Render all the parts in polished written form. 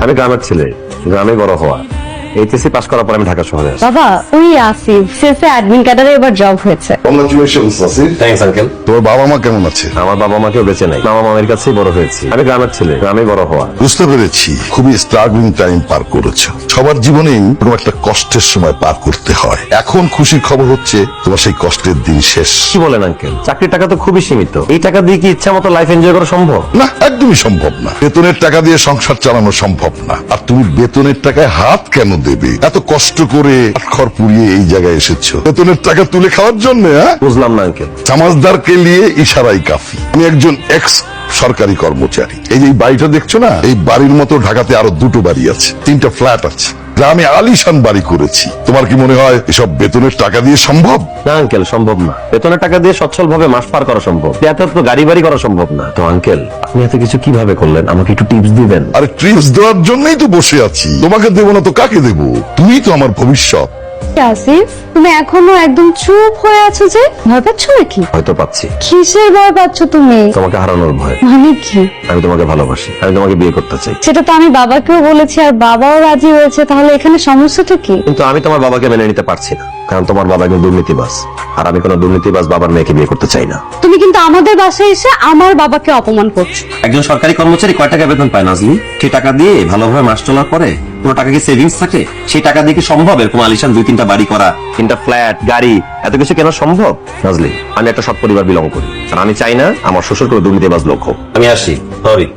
আমি গ্রামের ছেলে, গ্রামে বড় হওয়া। এইচএসসি পাস করার পর আমি ঢাকা শহরে আসি। বাবা ওই আসিফ শেষে অ্যাডমিন ক্যাডারে এবার জব হয়েছে। কংগ্রাচুলেশনস আসিফ। Thanks uncle. তোর বাবা মা কেমন আছে? আমার বাবা মাকেও বেঁচে নাই, মামা মামির কাছেই বড় হয়েছি। আমি গ্রামের ছেলে, গ্রামে বড় হওয়া। বুঝতে পেরেছি, খুবই স্ট্রাগলিং টাইম পার করেছো। সবার জীবনেই কোনো একটা কষ্টের সময় পার করতে হয়। এখন খুশির খবর হচ্ছে তোমার সেই কষ্টের দিন শেষ। কি বলেন আঙ্কেল? চাকরির টাকা তো খুবই সীমিত, এই টাকা দিয়ে কি ইচ্ছা মতো লাইফ এনজয় করা সম্ভব? না, একদমই সম্ভব না। বেতনের টাকা দিয়ে সংসার চালানো সম্ভব না। আর তুমি বেতনের টাকায় হাত কেন দেবে? এত কষ্ট করে খড় পুড়িয়ে এই জায়গায় এসেছো বেতনের টাকা তুলে খাওয়ার জন্য? বুঝলাম না আঙ্কেল। সমাজদারকে নিয়ে ইশারাই কাফি। আমি একজন এক্স সরকারি কর্মচারী। এই যে এই বাড়িটা দেখছো না, এই বাড়ির মতো ঢাকাতে আরো দুটো বাড়ি আছে, 3টা ফ্ল্যাট আছে। গ্রামে আলিশান বাড়ি করেছি। তোমার কি মনে হয় এসব বেতনের টাকা দিয়ে সম্ভব? না আঙ্কেল, সম্ভব না। বেতনের টাকা দিয়ে সচ্ছল ভাবে মাস পার করা সম্ভব, এত তো গাড়ি বাড়ি করা সম্ভব না। তো আঙ্কেল, আপনি এত কিছু কিভাবে করলেন? আমাকে একটু টিপস দিবেন। আরে ট্রিপস দেওয়ার জন্যই তো বসে আছি। তোমাকে দেবো না তো কাকে দেবো? তুমি তো আমার ভবিষ্যৎ। আসিফ তুমি এখনো একদম চুপ হয়ে আছো যে, ভয় পাচ্ছ নাকি? হয়তো পাচ্ছি। কিসের ভয় পাচ্ছ তুমি? তোমাকে হারানোর ভয়। মানে কি? আমি তোমাকে ভালোবাসি, আমি তোমাকে বিয়ে করতে চাই। সেটা তো আমি বাবাকেও বলেছি আর বাবাও রাজি হয়েছে, তাহলে এখানে সমস্যাটা কি? কিন্তু আমি তোমার বাবাকে মেনে নিতে পারছি না, কারণ তোমার বাবা একজন দুর্নীতিবাজ, আর আমি কোনো দুর্নীতিবাজ বাবার মেয়েকে বিয়ে করতে চাই না। তুমি কিন্তু আমাদের বাসায় এসে আমার বাবাকে অপমান করছো। একজন সরকারি কর্মচারী কয় টাকা বেতন পায় নাজলি? সেই টাকা দিয়ে ভালোভাবে মাস চলার পরে কোনো টাকা কি সেভিংস থাকে? সেই টাকা দিয়ে কি সম্ভব এরকম আলিশান 2-3টা বাড়ি করা, 3টা ফ্ল্যাট, গাড়ি, এত কিছু কেন সম্ভব? নাজলি, আমি একটা সৎ পরিবার বিলং করি, আর আমি চাই না আমার শ্বশুর কোনো দুর্নীতিবাজ লোক হোক। আমি আসি, সরি।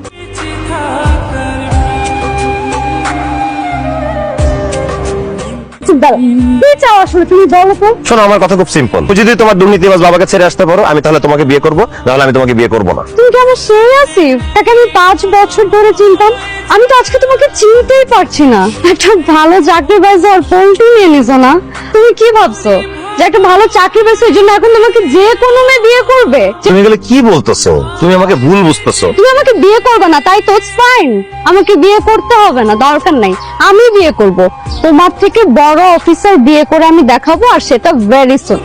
শোনো, আমার কথা খুব সিম্পল। তুমি যদি তোমার দুর্নীতিবাজ বাবাকে ছেড়ে আসতে পারো, আমি তাহলে তোমাকে বিয়ে করবো, নাহলে আমি তোমাকে বিয়ে করবো না। তুমি কি আমার সেই আসিফ তাকে আমি 5 বছর ধরে চিনতাম? আমি তো আজকে তোমাকে চিনতেই পারছি না। একটা ভালো চাকরি পাইছো আর পোল্ট্রি নিয়ে নিছো না? তুমি কি ভাবছো যে একটা ভালো চাকরি পাইছো এই জন্য এখন তোমাকে যে কোনো মেয়ে বিয়ে করবে? তুমি এগুলো কি বলতেছো? তুমি আমাকে ভুল বুঝতেছো। তুমি আমাকে বিয়ে করবে না তাই তো? ফাইন, আমাকে বিয়ে করতে হবে না, দরকার নাই। আমি বিয়ে করব, তোমার থেকে বড় অফিসার বিয়ে করে আমি দেখাবো, আর সেটা ভেরি সুন।